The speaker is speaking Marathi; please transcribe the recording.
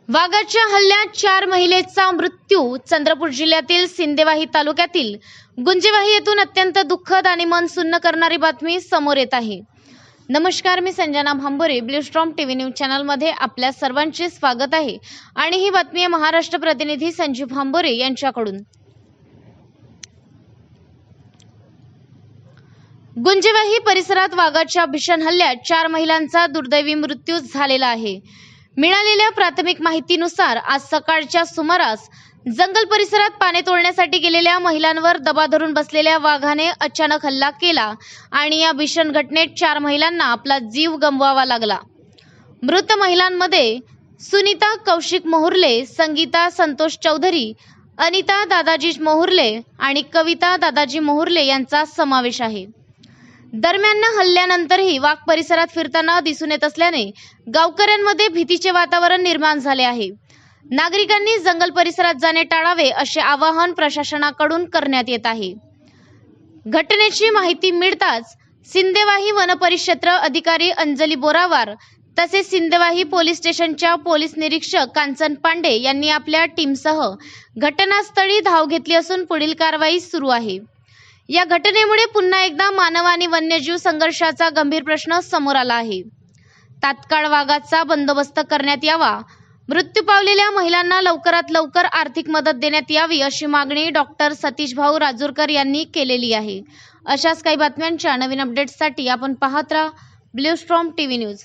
वाघाच्या हल्ल्यात 4 महिलेचा मृत्यू. चंद्रपूर जिल्ह्यातील सिंदेवाही तालुक्यातील गुंजेवाही येथून अत्यंत दुःखद आणि मन सुन्न करणारी बातमी समोर येत आहे. नमस्कार, मी Sanjana Bhambore, Blue Storm TV news channel मध्ये आपल्या सर्वांचे स्वागत आहे आणि ही बातमी आहे महाराष्ट्र प्रतिनिधी संजीव भांबोरे यांच्याकडून. गुंजेवाही परिसरात वाघाच्या भीषण हल्ल्यात 4 महिलांचा दुर्दैवी मृत्यू झालेला आहे. मिळालेल्या प्राथमिक माहितीनुसार आज सकाळच्या सुमारास जंगल परिसरात पाने तोडण्यासाठी गेलेल्या महिलांवर दबा धरून बसलेल्या वाघाने अचानक हल्ला केला आणि या भीषण घटनेत 4 महिलांना आपला जीव गमवावा लागला. मृत महिलांमध्ये सुनीता कौशिक मोहुर्ले, संगीता संतोष चौधरी, अनिता दादाजी मोहुर्ले आणि कविता दादाजी मोहुर्ले यांचा समावेश आहे. दरम्यान हल्ल्यानंतरही वाघ परिसरात फिरताना दिसून येत असल्याने गावकऱ्यांमध्ये भीतीचे वातावरण निर्माण झाले आहे. नागरिकांनी जंगल परिसरात जाणे टाळावे असे आवाहन प्रशासनाकडून करण्यात येत आहे. घटनेची माहिती मिळताच सिंदेवाही वनपरिक्षेत्र अधिकारी अंजली बोरावार तसेच सिंदेवाही पोलीस स्टेशनच्या पोलीस निरीक्षक कांचन पांडे यांनी आपल्या टीमसह घटनास्थळी धाव घेतली असून पुढील कारवाई सुरू आहे. या घटनेमुळे पुन्हा एकदा मानव आणि वन्यजीव संघर्षाचा गंभीर प्रश्न समोर आला आहे. तात्काळ वाघाचा बंदोबस्त करण्यात यावा, मृत्यू पावलेल्या महिलांना लवकरात लवकर आर्थिक मदत देण्यात यावी अशी मागणी डॉक्टर सतीश भाऊ राजूरकर यांनी केलेली आहे. अशाच काही बातम्यांच्या नवीन अपडेट्ससाठी आपण पाहत राहा ब्लू स्टॉर्म टीव्ही न्यूज.